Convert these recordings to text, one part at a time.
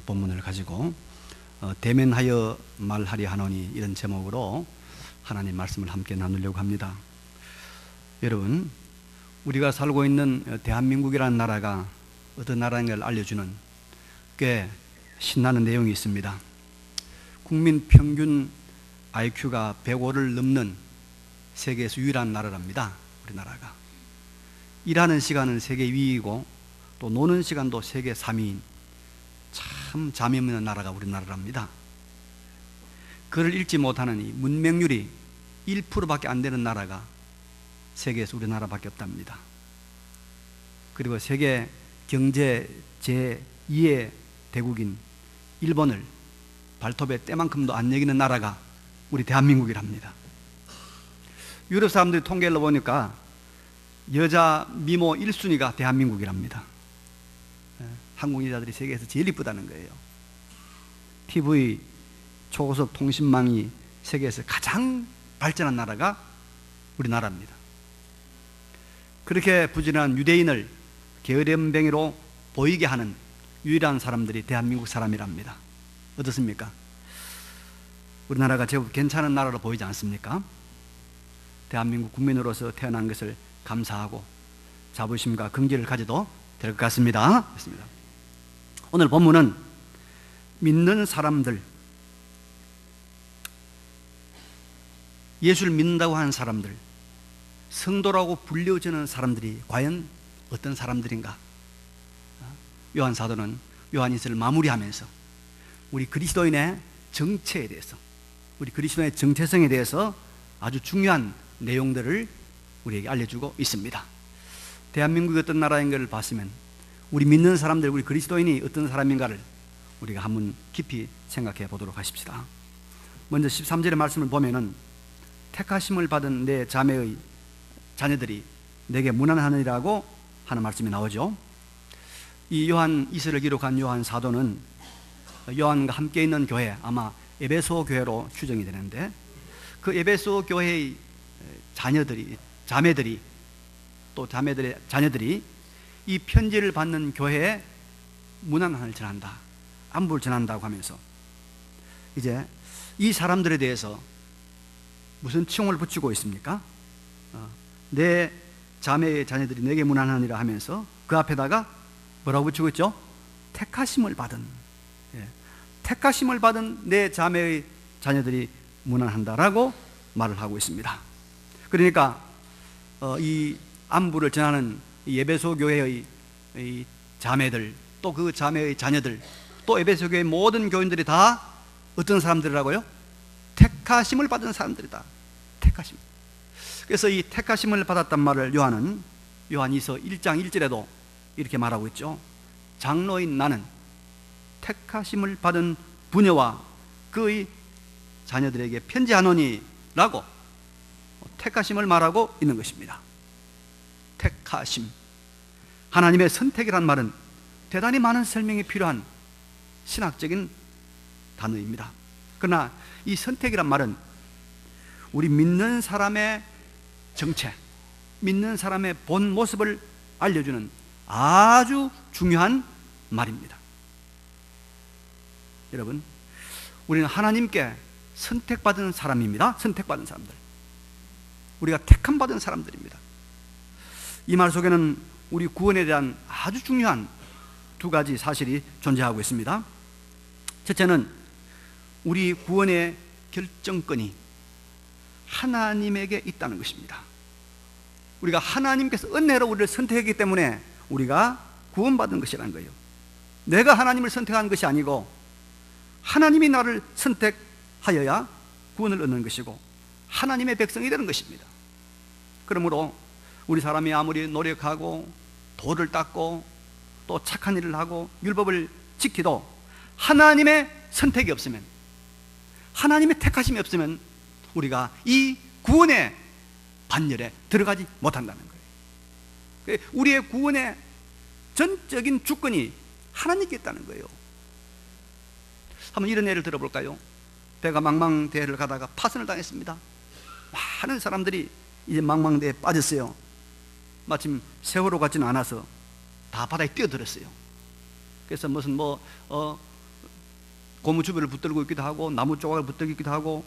본문을 가지고 대면하여 말하리 하노니, 이런 제목으로 하나님 말씀을 함께 나누려고 합니다. 여러분, 우리가 살고 있는 대한민국이라는 나라가 어떤 나라인 걸 알려주는 꽤 신나는 내용이 있습니다. 국민 평균 IQ가 105를 넘는 세계에서 유일한 나라랍니다. 우리나라가 일하는 시간은 세계 2위이고 또 노는 시간도 세계 3위인 참 잠이 없는 나라가 우리나라랍니다. 글을 읽지 못하는 이 문맹률이 1%밖에 안 되는 나라가 세계에서 우리나라밖에 없답니다. 그리고 세계 경제 제2의 대국인 일본을 발톱의 때만큼도 안 여기는 나라가 우리 대한민국이랍니다. 유럽 사람들이 통계를 보니까 여자 미모 1순위가 대한민국이랍니다. 한국 여자들이 세계에서 제일 이쁘다는 거예요. TV, 초고속 통신망이 세계에서 가장 발전한 나라가 우리나라입니다. 그렇게 부진한 유대인을 게으름뱅이로 보이게 하는 유일한 사람들이 대한민국 사람이랍니다. 어떻습니까? 우리나라가 제법 괜찮은 나라로 보이지 않습니까? 대한민국 국민으로서 태어난 것을 감사하고 자부심과 긍지를 가져도 될 것 같습니다. 오늘 본문은 믿는 사람들, 예수를 믿는다고 하는 사람들, 성도라고 불려지는 사람들이 과연 어떤 사람들인가? 요한 사도는 요한일서를 마무리하면서 우리 그리스도인의 정체에 대해서, 우리 그리스도인의 정체성에 대해서 아주 중요한 내용들을 우리에게 알려주고 있습니다. 대한민국이 어떤 나라인 것을 봤으면 우리 믿는 사람들, 우리 그리스도인이 어떤 사람인가를 우리가 한번 깊이 생각해 보도록 하십시다. 먼저 13절의 말씀을 보면은 택하심을 받은 내 자매의 자녀들이 내게 무난하느니라고 하는 말씀이 나오죠. 이 요한 이서를 기록한 요한 사도는 요한과 함께 있는 교회, 아마 에베소 교회로 추정이 되는데, 그 에베소 교회의 자녀들이, 자매들이, 또 자매들의 자녀들이 이 편지를 받는 교회에 문안을 전한다, 안부를 전한다고 하면서 이제 이 사람들에 대해서 무슨 칭호를 붙이고 있습니까? 내 자매의 자녀들이 내게 문안하니라 하면서 그 앞에다가 뭐라고 붙이고 있죠? 택하심을 받은, 택하심을 받은 내 자매의 자녀들이 문안한다라고 말을 하고 있습니다. 그러니까 이 안부를 전하는 에베소 교회의 이 자매들, 또 그 자매의 자녀들, 또 에베소 교회 모든 교인들이 다 어떤 사람들이라고요? 택하심을 받은 사람들이다. 택하심. 그래서 이 택하심을 받았단 말을 요한은 요한이서 1장 1절에도 이렇게 말하고 있죠. 장로인 나는 택하심을 받은 부녀와 그의 자녀들에게 편지하노니 라고 택하심을 말하고 있는 것입니다. 택하심, 하나님의 선택이란 말은 대단히 많은 설명이 필요한 신학적인 단어입니다. 그러나 이 선택이란 말은 우리 믿는 사람의 정체, 믿는 사람의 본 모습을 알려주는 아주 중요한 말입니다. 여러분, 우리는 하나님께 선택받은 사람입니다. 선택받은 사람들, 우리가 택함받은 사람들입니다. 이 말 속에는 우리 구원에 대한 아주 중요한 두 가지 사실이 존재하고 있습니다. 첫째는 우리 구원의 결정권이 하나님에게 있다는 것입니다. 우리가 하나님께서 은혜로 우리를 선택했기 때문에 우리가 구원받은 것이라는 거예요. 내가 하나님을 선택한 것이 아니고 하나님이 나를 선택하여야 구원을 얻는 것이고 하나님의 백성이 되는 것입니다. 그러므로 우리 사람이 아무리 노력하고 도를 닦고 또 착한 일을 하고 율법을 지키도 하나님의 선택이 없으면, 하나님의 택하심이 없으면 우리가 이 구원의 반열에 들어가지 못한다는 거예요. 우리의 구원의 전적인 주권이 하나님께 있다는 거예요. 한번 이런 예를 들어볼까요? 배가 망망대해를 가다가 파선을 당했습니다. 많은 사람들이 이제 망망대해에 빠졌어요. 마침 세월호 같지는 않아서 다 바다에 뛰어들었어요. 그래서 무슨 고무주변을 붙들고 있기도 하고 나무 조각을 붙들고 있기도 하고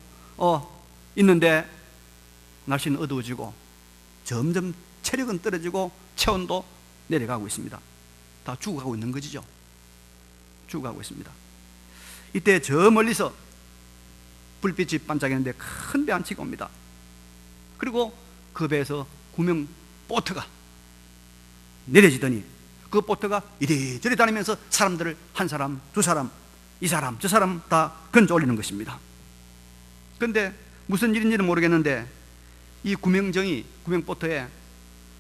있는데 날씨는 어두워지고 점점 체력은 떨어지고 체온도 내려가고 있습니다. 다 죽어가고 있는 것이죠. 죽어가고 있습니다. 이때 저 멀리서 불빛이 반짝이는데 큰 배 한 척이 옵니다. 그리고 그 배에서 구명 보트가 내려지더니 그 보트가 이리저리 다니면서 사람들을 한 사람, 두 사람, 이 사람, 저 사람 다 건져 올리는 것입니다. 그런데 무슨 일인지는 모르겠는데 이 구명보트에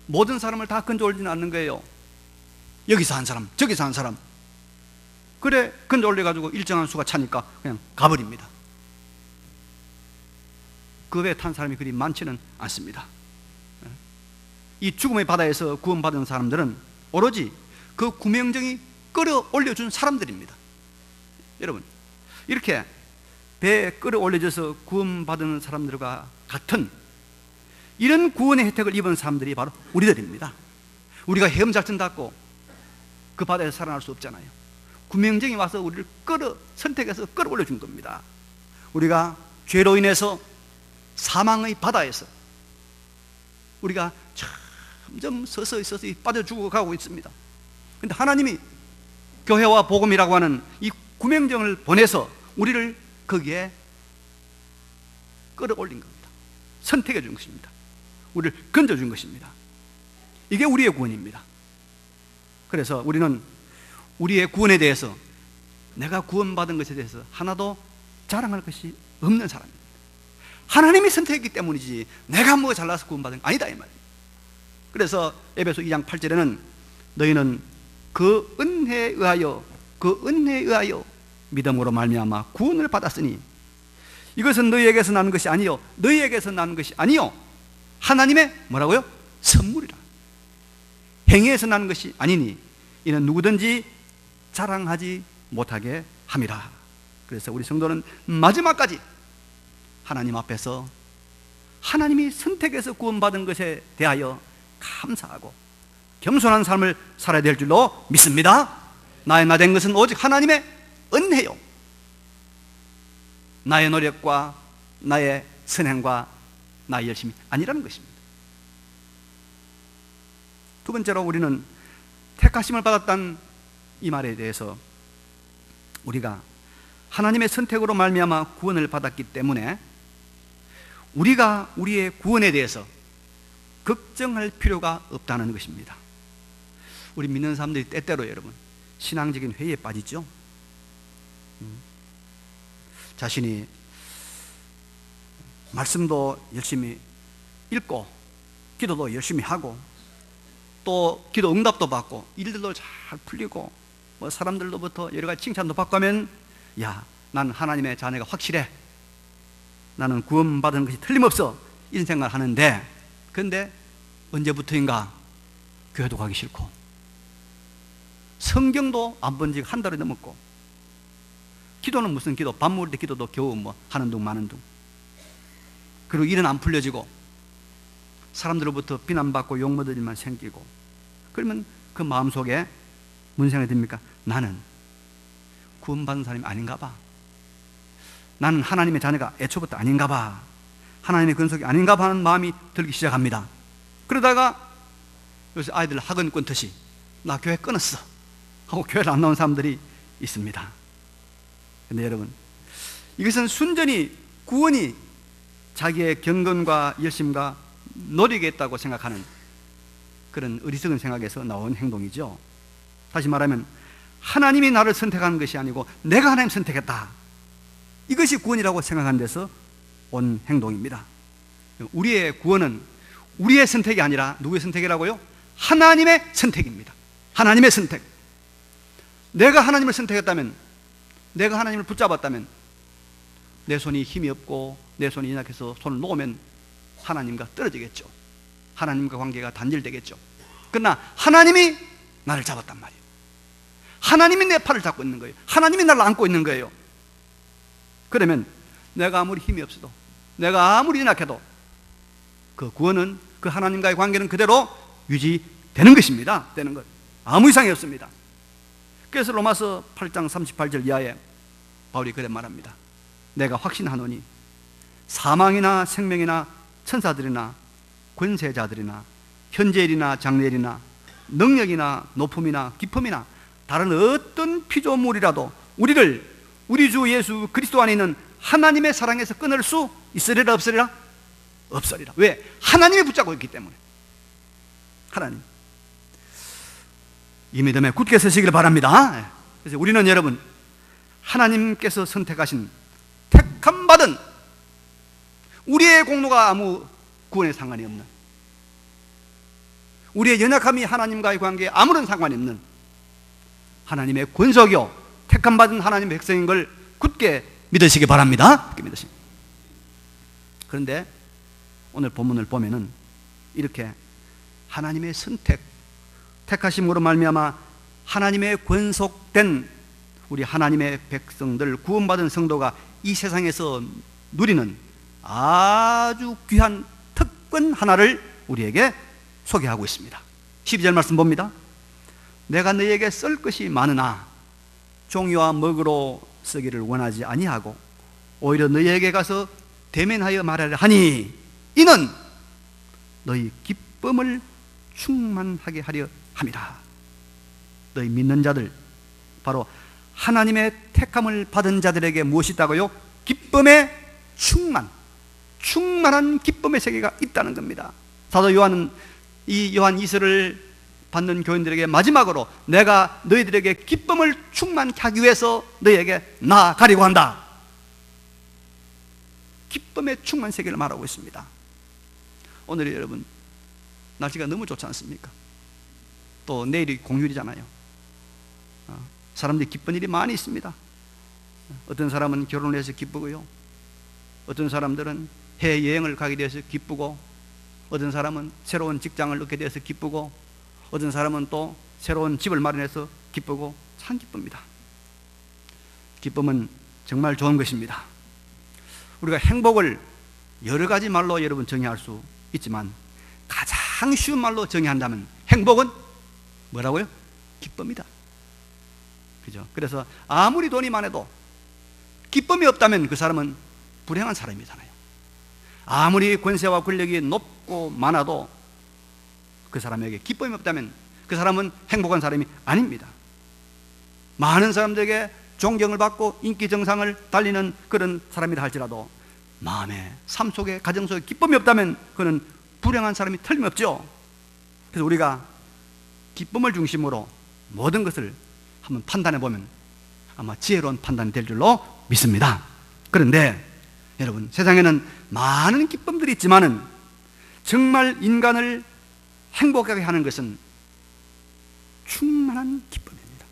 모든 사람을 다 건져 올리지는 않는 거예요. 여기서 한 사람, 저기서 한 사람. 그래 건져 올려가지고 일정한 수가 차니까 그냥 가버립니다. 그 배에 탄 사람이 그리 많지는 않습니다. 이 죽음의 바다에서 구원받은 사람들은 오로지 그 구명정이 끌어올려준 사람들입니다. 여러분, 이렇게 배에 끌어올려져서 구원받은 사람들과 같은 이런 구원의 혜택을 입은 사람들이 바로 우리들입니다. 우리가 헤엄작전 닿고 그 바다에서 살아날 수 없잖아요. 구명정이 와서 우리를 선택해서 끌어올려준 겁니다. 우리가 죄로 인해서 사망의 바다에서 우리가 점점 서서히 빠져 죽어가고 있습니다. 그런데 하나님이 교회와 복음이라고 하는 이 구명정을 보내서 우리를 거기에 끌어올린 겁니다. 선택해 준 것입니다. 우리를 건져준 것입니다. 이게 우리의 구원입니다. 그래서 우리는 우리의 구원에 대해서, 내가 구원받은 것에 대해서 하나도 자랑할 것이 없는 사람입니다. 하나님이 선택했기 때문이지 내가 뭐 잘나서 구원받은 거 아니다 이 말이에요. 그래서 에베소 2장 8절에는 너희는 그 은혜에 의하여 믿음으로 말미암아 구원을 받았으니 이것은 너희에게서 나는 것이 아니요 너희에게서 나는 것이 아니요 하나님의 뭐라고요? 선물이라. 행위에서 나는 것이 아니니 이는 누구든지 자랑하지 못하게 함이라. 그래서 우리 성도는 마지막까지 하나님 앞에서 하나님이 선택해서 구원받은 것에 대하여 감사하고 겸손한 삶을 살아야 될 줄로 믿습니다. 나의 나 된 것은 오직 하나님의 은혜요, 나의 노력과 나의 선행과 나의 열심이 아니라는 것입니다. 두 번째로 우리는 택하심을 받았다는 이 말에 대해서 우리가 하나님의 선택으로 말미암아 구원을 받았기 때문에 우리가 우리의 구원에 대해서 걱정할 필요가 없다는 것입니다. 우리 믿는 사람들이 때때로 여러분 신앙적인 회의에 빠지죠. 자신이 말씀도 열심히 읽고 기도도 열심히 하고 또 기도 응답도 받고 일들도 잘 풀리고 뭐 사람들로부터 여러 가지 칭찬도 받고 하면 야, 난 하나님의 자녀가 확실해, 나는 구원받은 것이 틀림없어, 이런 생각을 하는데, 그런데 언제부터인가 교회도 가기 싫고 성경도 안 본 지 한 달이 넘었고 기도는 무슨 기도, 밥 먹을 때 기도도 겨우 뭐 하는 둥 마는 둥, 그리고 일은 안 풀려지고 사람들로부터 비난받고 욕먹을 일만 생기고, 그러면 그 마음속에 무슨 생각이 듭니까? 나는 구원받은 사람이 아닌가 봐, 나는 하나님의 자녀가 애초부터 아닌가 봐, 하나님의 근속이 아닌가 봐 하는 마음이 들기 시작합니다. 그러다가 요새 아이들 학원 끊듯이 나 교회 끊었어 하고 교회를 안 나온 사람들이 있습니다. 그런데 여러분, 이것은 순전히 구원이 자기의 경건과 열심과 노력에 있다고 생각하는 그런 어리석은 생각에서 나온 행동이죠. 다시 말하면 하나님이 나를 선택한 것이 아니고 내가 하나님 선택했다, 이것이 구원이라고 생각하는 데서 온 행동입니다. 우리의 구원은 우리의 선택이 아니라 누구의 선택이라고요? 하나님의 선택입니다. 하나님의 선택. 내가 하나님을 선택했다면, 내가 하나님을 붙잡았다면, 내 손이 힘이 없고 내 손이 연약해서 손을 놓으면 하나님과 떨어지겠죠. 하나님과 관계가 단절되겠죠. 그러나 하나님이 나를 잡았단 말이에요. 하나님이 내 팔을 잡고 있는 거예요. 하나님이 나를 안고 있는 거예요. 그러면 내가 아무리 힘이 없어도, 내가 아무리 연약해도 그 구원은, 그 하나님과의 관계는 그대로 유지되는 것입니다. 되는 것, 아무 이상이 없습니다. 그래서 로마서 8장 38절 이하에 바울이 그래 말합니다. 내가 확신하노니 사망이나 생명이나 천사들이나 권세자들이나 현재일이나 장래일이나 능력이나 높음이나 깊음이나 다른 어떤 피조물이라도 우리를 우리 주 예수 그리스도 안에 있는 하나님의 사랑에서 끊을 수 있으리라 없으리라? 없으리라. 왜? 하나님이 붙잡고 있기 때문에. 하나님. 이 믿음에 굳게 서시길 바랍니다. 그래서 우리는 여러분, 하나님께서 선택하신 택함 받은, 우리의 공로가 아무 구원에 상관이 없는, 우리의 연약함이 하나님과의 관계에 아무런 상관이 없는 하나님의 권속이요 택함 받은 하나님의 백성인 걸 굳게 믿으시기 바랍니다. 굳게 믿으시기. 그런데 오늘 본문을 보면은 이렇게 하나님의 선택, 택하심으로 말미암아 하나님의 권속된 우리 하나님의 백성들, 구원받은 성도가 이 세상에서 누리는 아주 귀한 특권 하나를 우리에게 소개하고 있습니다. 12절 말씀 봅니다. 내가 너희에게 쓸 것이 많으나 종이와 먹으로 쓰기를 원하지 아니하고 오히려 너희에게 가서 대면하여 말하려 하니 이는 너희 기쁨을 충만하게 하려 함이라. 너희 믿는 자들, 바로 하나님의 택함을 받은 자들에게 무엇이 있다고요? 기쁨의 충만한 기쁨의 세계가 있다는 겁니다. 사도 요한은 이 요한 2서를 받는 교인들에게 마지막으로 내가 너희들에게 기쁨을 충만케 하기 위해서 너희에게 나아가려고 한다. 기쁨의 충만 세계를 말하고 있습니다. 오늘 여러분 날씨가 너무 좋지 않습니까? 또 내일이 공휴일이잖아요. 사람들이 기쁜 일이 많이 있습니다. 어떤 사람은 결혼을 해서 기쁘고요, 어떤 사람들은 해외여행을 가게 돼서 기쁘고, 어떤 사람은 새로운 직장을 얻게 돼서 기쁘고, 어떤 사람은 또 새로운 집을 마련해서 기쁘고, 참 기쁩니다. 기쁨은 정말 좋은 것입니다. 우리가 행복을 여러 가지 말로 여러분 정의할 수 있지만 가장 쉬운 말로 정의한다면 행복은 뭐라고요? 기쁨이다. 그죠? 그래서 아무리 돈이 많아도 기쁨이 없다면 그 사람은 불행한 사람이잖아요. 아무리 권세와 권력이 높고 많아도 그 사람에게 기쁨이 없다면 그 사람은 행복한 사람이 아닙니다. 많은 사람들에게 존경을 받고 인기 정상을 달리는 그런 사람이라 할지라도 마음에, 삶 속에, 가정 속에 기쁨이 없다면 그는 불행한 사람이 틀림없죠. 그래서 우리가 기쁨을 중심으로 모든 것을 한번 판단해 보면 아마 지혜로운 판단이 될 줄로 믿습니다. 그런데 여러분, 세상에는 많은 기쁨들이 있지만은 정말 인간을 행복하게 하는 것은 충만한 기쁨입니다.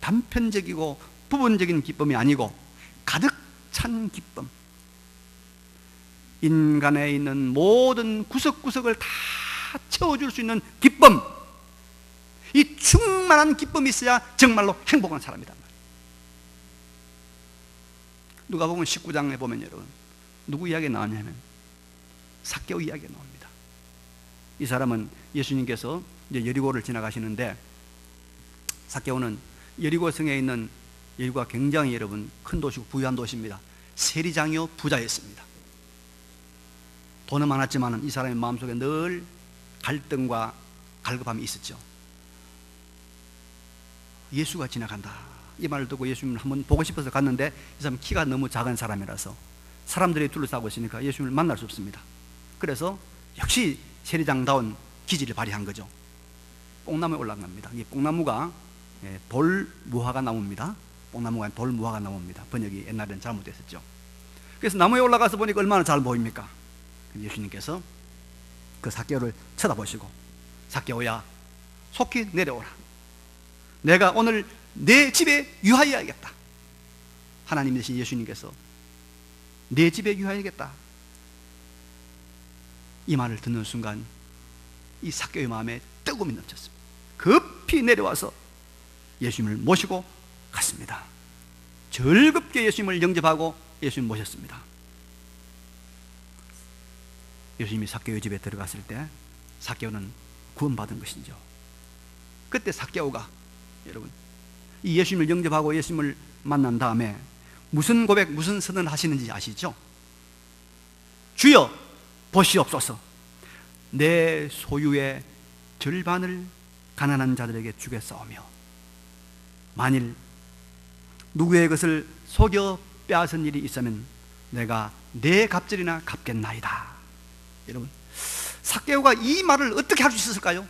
단편적이고 부분적인 기쁨이 아니고 가득 찬 기쁨, 인간에 있는 모든 구석구석을 다 채워줄 수 있는 기쁨, 이 충만한 기쁨이 있어야 정말로 행복한 사람이란 말이에요. 누가복음 19장에 보면 여러분 누구 이야기가 나왔냐면 삭개오 이야기가 나옵니다. 이 사람은 예수님께서 이제 여리고를 지나가시는데, 삭개오는 여리고 성에 있는, 여리고가 굉장히 여러분 큰 도시고 부유한 도시입니다. 세리장이요 부자였습니다. 돈은 많았지만 이 사람의 마음속에 늘 갈등과 갈급함이 있었죠. 예수가 지나간다, 이 말을 듣고 예수님을 한번 보고 싶어서 갔는데 이 사람은 키가 너무 작은 사람이라서 사람들이 둘러싸고 있으니까 예수님을 만날 수 없습니다. 그래서 역시 세리장다운 기질을 발휘한 거죠. 뽕나무에 올라갑니다. 이 뽕나무가 돌무화과 나무입니다. 뽕나무가 돌무화과 나무입니다. 번역이 옛날에는 잘못됐었죠. 그래서 나무에 올라가서 보니까 얼마나 잘 보입니까? 예수님께서 그 삭개오를 쳐다보시고, 삭개오야 속히 내려오라, 내가 오늘 내 집에 유하여야겠다. 하나님 되신 예수님께서 내 집에 유하여야겠다, 이 말을 듣는 순간 이 삭개오의 마음에 뜨거움이 넘쳤습니다. 급히 내려와서 예수님을 모시고 갔습니다. 즐겁게 예수님을 영접하고 예수님 모셨습니다. 예수님이 삭개오의 집에 들어갔을 때 삭개오는 구원받은 것이죠. 그때 삭개오가 여러분, 이 예수님을 영접하고 예수님을 만난 다음에 무슨 고백, 무슨 선언을 하시는지 아시죠? 주여 보시옵소서, 내 소유의 절반을 가난한 자들에게 주겠사오며 만일 누구의 것을 속여 빼앗은 일이 있으면 내가 내 갑절이나 갚겠나이다. 여러분, 삭개오가 이 말을 어떻게 할 수 있었을까요?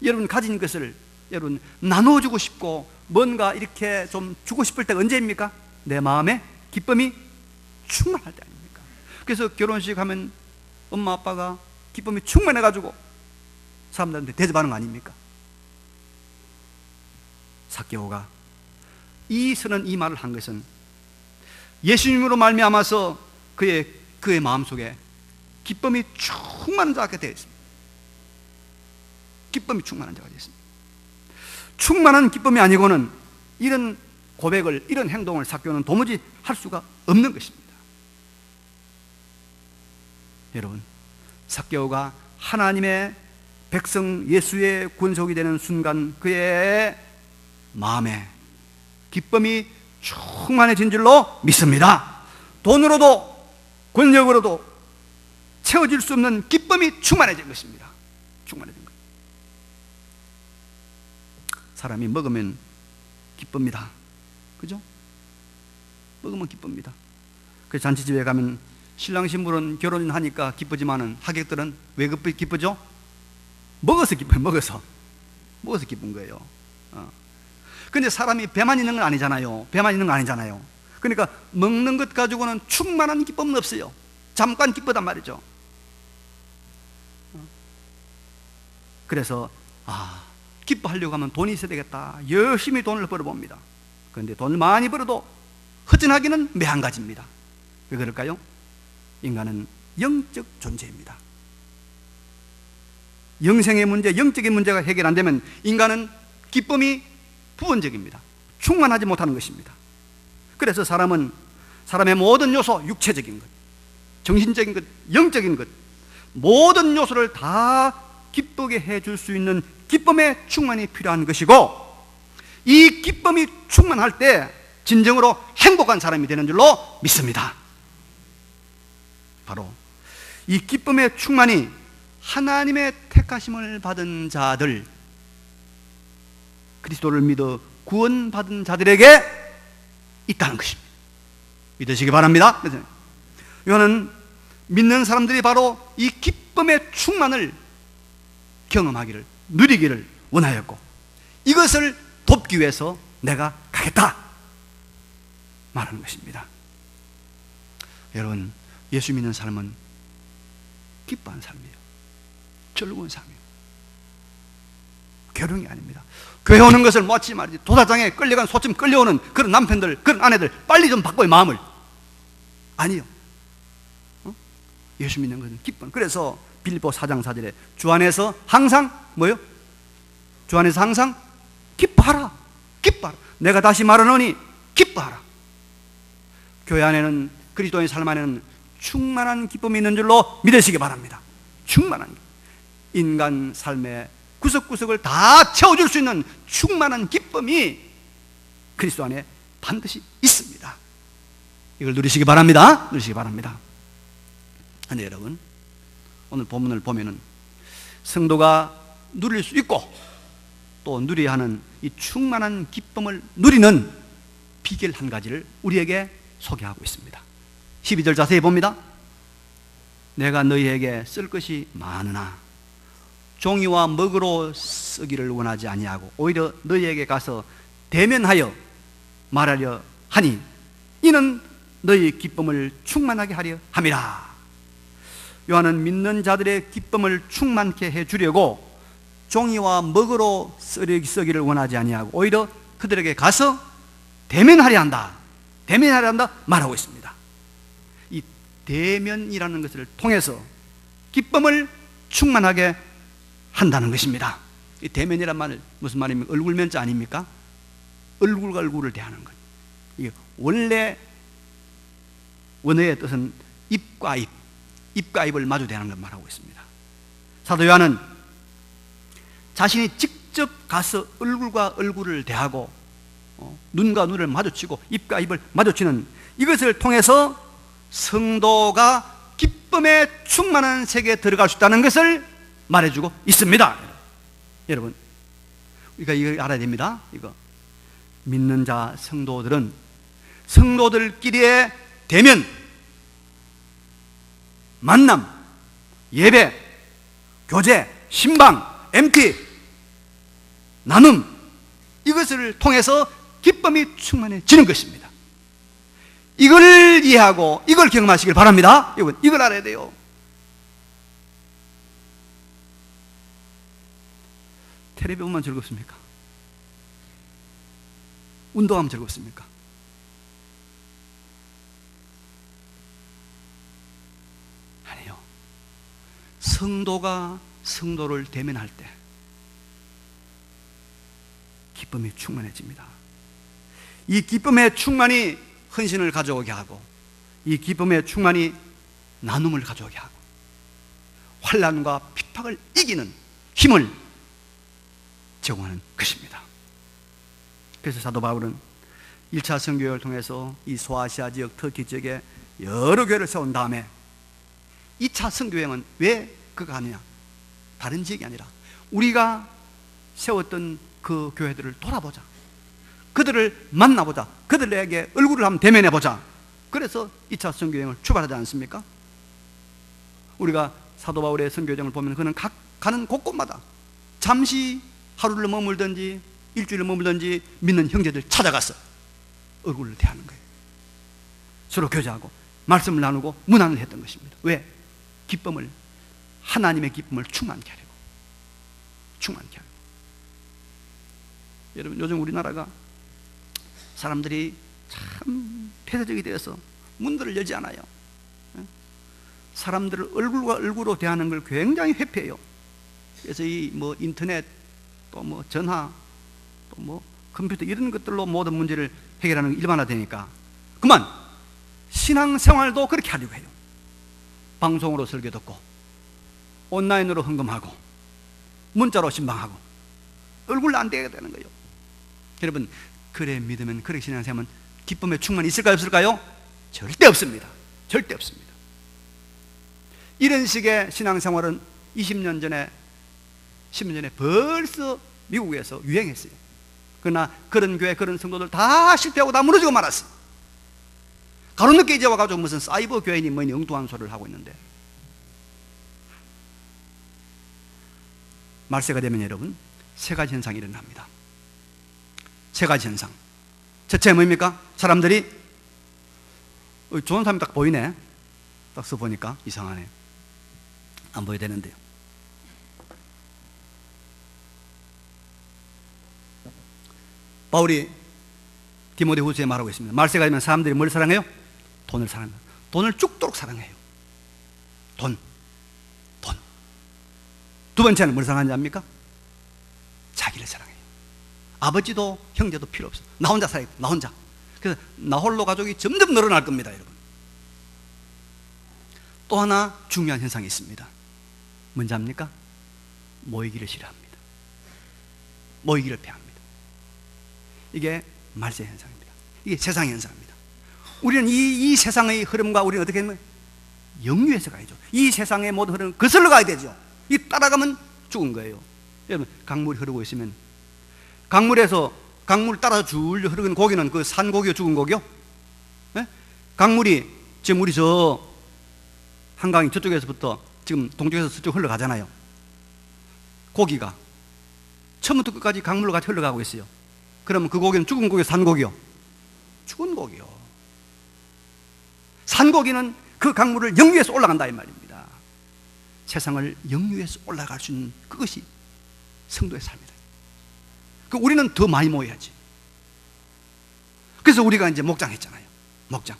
여러분, 가진 것을 여러분 나눠주고 싶고 뭔가 이렇게 좀 주고 싶을 때가 언제입니까? 내 마음에 기쁨이 충만할 때 아닙니까? 그래서 결혼식 하면 엄마 아빠가 기쁨이 충만해가지고 사람들한테 대접하는 거 아닙니까? 삭개오가 이 말을 한 것은 예수님으로 말미암아서 그의 마음속에 기쁨이 충만한 자가 되어 있습니다. 기쁨이 충만한 자가 되어 있습니다. 충만한 기쁨이 아니고는 이런 고백을, 이런 행동을 삭개오는 도무지 할 수가 없는 것입니다. 여러분, 삭개오가 하나님의 백성 예수의 군속이 되는 순간 그의 마음에 기쁨이 충만해진 줄로 믿습니다. 돈으로도 권력으로도 채워질 수 없는 기쁨이 충만해진 것입니다. 충만해진 것. 사람이 먹으면 기쁩니다. 그죠? 먹으면 기쁩니다. 그 잔치집에 가면 신랑 신부는 결혼하니까 기쁘지만은 하객들은 왜 기쁘죠? 먹어서 기뻐요. 먹어서 기쁜 거예요. 근데 사람이 배만 있는 건 아니잖아요. 배만 있는 건 아니잖아요. 그러니까 먹는 것 가지고는 충만한 기쁨은 없어요. 잠깐 기쁘단 말이죠. 그래서 기뻐하려고 하면 돈이 있어야 되겠다. 열심히 돈을 벌어봅니다. 그런데 돈을 많이 벌어도 허전하기는 매한가지입니다. 왜 그럴까요? 인간은 영적 존재입니다. 영생의 문제, 영적인 문제가 해결 안 되면 인간은 기쁨이 부분적입니다. 충만하지 못하는 것입니다. 그래서 사람의 모든 요소, 육체적인 것, 정신적인 것, 영적인 것, 모든 요소를 다 기쁘게 해줄 수 있는 기쁨의 충만이 필요한 것이고, 이 기쁨이 충만할 때 진정으로 행복한 사람이 되는 줄로 믿습니다. 바로 이 기쁨의 충만이 하나님의 택하심을 받은 자들, 그리스도를 믿어 구원받은 자들에게 있다는 것입니다. 믿으시기 바랍니다. 이거는 믿는 사람들이 바로 이 기쁨의 충만을 경험하기를, 누리기를 원하였고, 이것을 돕기 위해서 내가 가겠다 말하는 것입니다. 여러분, 예수 믿는 삶은 기뻐하는 삶이에요. 즐거운 삶이에요. 괴로움이 아닙니다. 교회 오는 것을 마치 말이지 도사장에 끌려간 소처럼 끌려오는 그런 남편들, 그런 아내들 빨리 좀 바꿔요, 마음을. 아니요. 예수 믿는 것은 기쁨. 그래서 빌립보 4장 4절에 주 안에서 항상 뭐요? 주 안에서 항상 기뻐하라. 기뻐하라. 내가 다시 말하노니 기뻐하라. 교회 안에는, 그리스도의 삶 안에는 충만한 기쁨이 있는 줄로 믿으시기 바랍니다. 충만한 기쁨. 인간 삶의 구석구석을 다 채워줄 수 있는 충만한 기쁨이 그리스도 안에 반드시 있습니다. 이걸 누리시기 바랍니다. 누리시기 바랍니다. 그런데 여러분, 오늘 본문을 보면은 성도가 누릴 수 있고 또 누려야 하는 이 충만한 기쁨을 누리는 비결 한 가지를 우리에게 소개하고 있습니다. 12절 자세히 봅니다. 내가 너희에게 쓸 것이 많으나 종이와 먹으로 쓰기를 원하지 아니하고 오히려 너희에게 가서 대면하여 말하려 하니 이는 너희 기쁨을 충만하게 하려 함이라. 요한은 믿는 자들의 기쁨을 충만케 해주려고 종이와 먹으로 쓰기를 원하지 아니하고 오히려 그들에게 가서 대면하려 한다, 대면하려 한다 말하고 있습니다. 이 대면이라는 것을 통해서 기쁨을 충만하게 한다는 것입니다. 이 대면이란 말은 무슨 말입니까? 얼굴면자 아닙니까? 얼굴과 얼굴을 대하는 것. 이게 원래 원어의 뜻은 입과 입, 입과 입을 마주 대하는 걸 말하고 있습니다. 사도 요한은 자신이 직접 가서 얼굴과 얼굴을 대하고 눈과 눈을 마주치고 입과 입을 마주치는 이것을 통해서 성도가 기쁨에 충만한 세계에 들어갈 수 있다는 것을 말해주고 있습니다. 여러분, 우리가 이걸 알아야 됩니다. 이거 믿는 자 성도들은 성도들끼리의 대면, 만남, 예배, 교제, 신방, MT, 나눔, 이것을 통해서 기쁨이 충만해지는 것입니다. 이걸 이해하고 이걸 경험하시길 바랍니다. 여러분, 이걸 알아야 돼요. 텔레비 보면 즐겁습니까? 운동하면 즐겁습니까? 아니요. 성도가 성도를 대면할 때 기쁨이 충만해집니다. 이 기쁨의 충만이 헌신을 가져오게 하고, 이 기쁨의 충만이 나눔을 가져오게 하고, 환난과 핍박을 이기는 힘을 제공하는 것입니다. 그래서 사도 바울은 1차 선교회를 통해서 이 소아시아 지역, 터키 지역에 여러 교회를 세운 다음에 2차 선교회는 왜 그가 하느냐? 다른 지역이 아니라 우리가 세웠던 그 교회들을 돌아보자, 그들을 만나보자, 그들에게 얼굴을 한번 대면해보자. 그래서 2차 선교여행을 출발하지 않습니까? 우리가 사도 바울의 선교여행을 보면 그는 가는 곳곳마다 잠시 하루를 머물든지 일주일을 머물든지 믿는 형제들 찾아가서 얼굴을 대하는 거예요. 서로 교제하고 말씀을 나누고 문안을 했던 것입니다. 왜? 기쁨을, 하나님의 기쁨을 충만케 하려고. 충만케 하려고. 여러분, 요즘 우리나라가 사람들이 참 폐쇄적이 되어서 문들을 열지 않아요. 사람들을 얼굴과 얼굴로 대하는 걸 굉장히 회피해요. 그래서 이 뭐 인터넷, 또 뭐 전화, 또 뭐 컴퓨터 이런 것들로 모든 문제를 해결하는 게 일반화되니까 그만 신앙생활도 그렇게 하려고 해요. 방송으로 설교 듣고 온라인으로 헌금하고 문자로 신방하고 얼굴로 안 대게 되는 거예요. 여러분, 그래 믿으면, 그래 신앙생활은 기쁨의 충만이 있을까요, 없을까요? 절대 없습니다. 절대 없습니다. 이런 식의 신앙생활은 20년 전에, 10년 전에 벌써 미국에서 유행했어요. 그러나 그런 교회, 그런 성도들 다 실패하고 다 무너지고 말았어요. 가로늦게 이제 와가지고 무슨 사이버 교회니 뭐니 엉뚱한 소리를 하고 있는데, 말세가 되면 여러분 세 가지 현상이 일어납니다. 세 가지 현상. 첫째 뭡니까? 사람들이 좋은 사람이 딱 보이네. 딱 써보니까 이상하네. 안 보여야 되는데요. 바울이 디모데후서에 말하고 있습니다. 말세가 되면 사람들이 뭘 사랑해요? 돈을 사랑해요. 돈을 죽도록 사랑해요. 돈. 두 번째는 뭘 사랑하는지 압니까? 자기를 사랑해요. 아버지도 형제도 필요 없어. 나 혼자 살아요. 나 혼자. 그래서 나 홀로 가족이 점점 늘어날 겁니다, 여러분. 또 하나 중요한 현상이 있습니다. 뭔지 압니까? 모이기를 싫어합니다. 모이기를 패합니다. 이게 말세 현상입니다. 이게 세상의 현상입니다. 우리는 이 세상의 흐름과 우리는 어떻게 하면 역류해서 가야죠. 이 세상의 모든 흐름을 거슬러 가야 되죠. 이 따라가면 죽은 거예요. 여러분, 강물이 흐르고 있으면 강물에서 강물 따라 줄줄 흐르는 고기는 그 산 고기요, 죽은 고기요? 네? 강물이 지금 우리 저 한강이 저쪽에서부터 지금 동쪽에서 서쪽 흘러가잖아요. 고기가 처음부터 끝까지 강물로 같이 흘러가고 있어요. 그러면 그 고기는 죽은 고기요, 산 고기요? 죽은 고기요. 산 고기는 그 강물을 역류해서 올라간다 이 말입니다. 세상을 역류해서 올라갈 수 있는 그것이 성도의 삶이다. 그 우리는 더 많이 모여야지. 그래서 우리가 이제 목장했잖아요. 목장.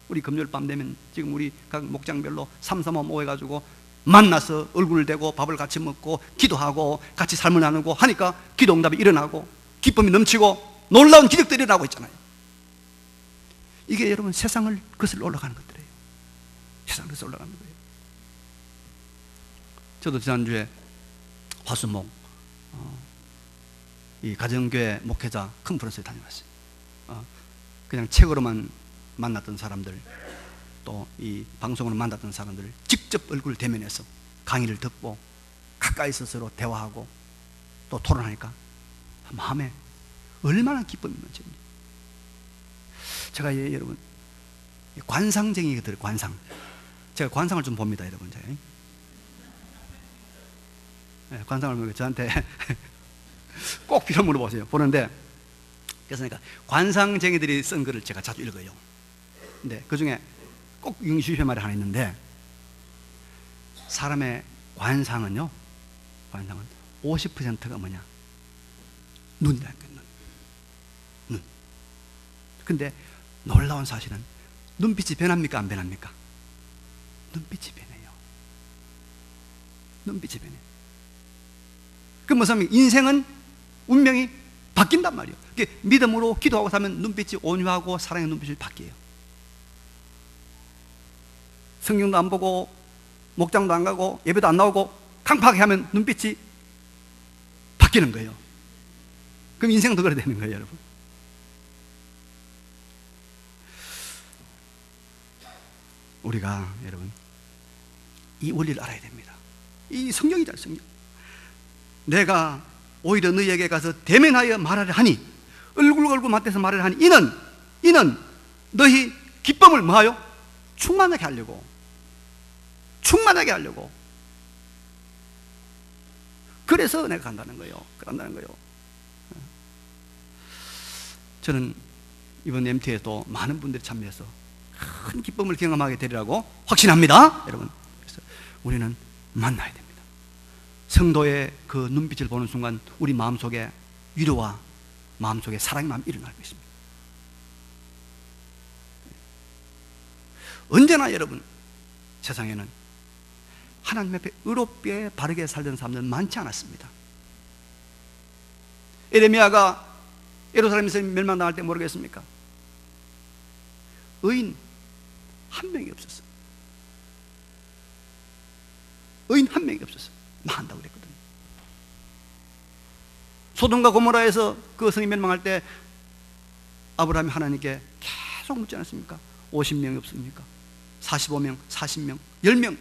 우리 금요일 밤 되면 지금 우리 각 목장별로 3-3호 모여가지고 만나서 얼굴을 대고 밥을 같이 먹고 기도하고 같이 삶을 나누고 하니까 기도 응답이 일어나고 기쁨이 넘치고 놀라운 기적들이 일어나고 있잖아요. 이게 여러분 세상을 거슬러 올라가는 것들이에요. 세상을 거슬러 올라가는 거예요. 저도 지난주에 화수목 이 가정교회 목회자 컨퍼런스에 다녀왔어요. 그냥 책으로만 만났던 사람들, 또 이 방송으로 만났던 사람들을 직접 얼굴 대면해서 강의를 듣고 가까이서 서로 대화하고 또 토론하니까 마음에 얼마나 기쁨이 넘칩니다. 제가 여러분 관상쟁이거든요. 관상. 제가 관상을 좀 봅니다, 여러분. 제가. 네, 관상을 보면 저한테 꼭 필요 물어보세요. 보는데 그래서 그러니까 관상쟁이들이 쓴 글을 제가 자주 읽어요. 근데 그 중에 꼭 윤슈의 말이 하나 있는데, 사람의 관상은 50%가 뭐냐? 눈이라는 거예요. 눈. 근데 놀라운 사실은 눈빛이 변합니까? 안 변합니까? 눈빛이 변해요. 눈빛이 변해요. 그 무슨 말이에요? 인생은 운명이 바뀐단 말이에요. 믿음으로 기도하고 살면 눈빛이 온유하고 사랑의 눈빛이 바뀌어요. 성경도 안 보고 목장도 안 가고 예배도 안 나오고 강팍하게 하면 눈빛이 바뀌는 거예요. 그럼 인생도 그래 되는 거예요, 여러분. 우리가 여러분 이 원리를 알아야 됩니다. 이 성경이잖아요, 성경. 내가 오히려 너희에게 가서 대면하여 말하려 하니, 얼굴 맞대서 말하려 하니, 이는 너희 기쁨을 뭐하여? 충만하게 하려고. 그래서 내가 간다는 거예요. 저는 이번 MT에도 많은 분들이 참여해서 큰 기쁨을 경험하게 되리라고 확신합니다, 여러분. 그래서 우리는 만나야 됩니다. 성도의 그 눈빛을 보는 순간 우리 마음속에 위로와 마음속에 사랑의 마음이 일어나고 있습니다. 언제나 여러분, 세상에는 하나님 앞에 의롭게 바르게 살던 사람들은 많지 않았습니다. 에레미야가 예루살렘에서 멸망당할 때 모르겠습니까? 의인 한 명이 없었어요. 의인 한 명이 없었어요. 망한다고 그랬거든요. 소돔과 고모라에서 그 성이 멸망할 때 아브라함이 하나님께 계속 묻지 않았습니까? 50명이 없습니까? 45명, 40명, 10명.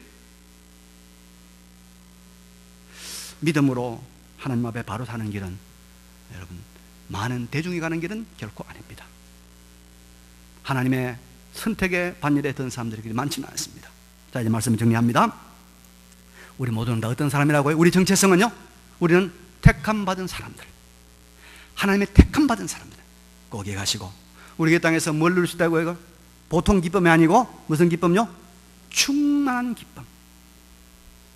믿음으로 하나님 앞에 바로 사는 길은 여러분, 많은 대중이 가는 길은 결코 아닙니다. 하나님의 선택의 반열에 든 사람들이 많지는 않습니다. 자, 이제 말씀을 정리합니다. 우리 모두는 다 어떤 사람이라고요? 우리 정체성은요? 우리는 택함 받은 사람들, 하나님의 택함 받은 사람들. 꼭 기억하시고, 우리 땅에서 뭘 누릴 수 있다고 해요? 보통 기쁨이 아니고 무슨 기쁨요? 충만한 기쁨.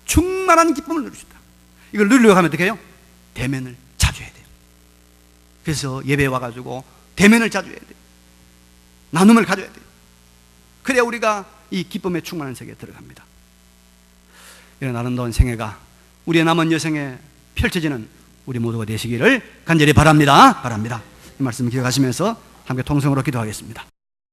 충만한 기쁨을 누릴 수 있다. 이걸 누리려고 하면 어떻게 해요? 대면을 자주 해야 돼요. 그래서 예배에 와가지고 대면을 자주 해야 돼요. 나눔을 가져야 돼요. 그래야 우리가 이 기쁨의 충만한 세계에 들어갑니다. 이런 아름다운 생애가 우리의 남은 여생에 펼쳐지는 우리 모두가 되시기를 간절히 바랍니다. 이 말씀을 기억하시면서 함께 통성으로 기도하겠습니다.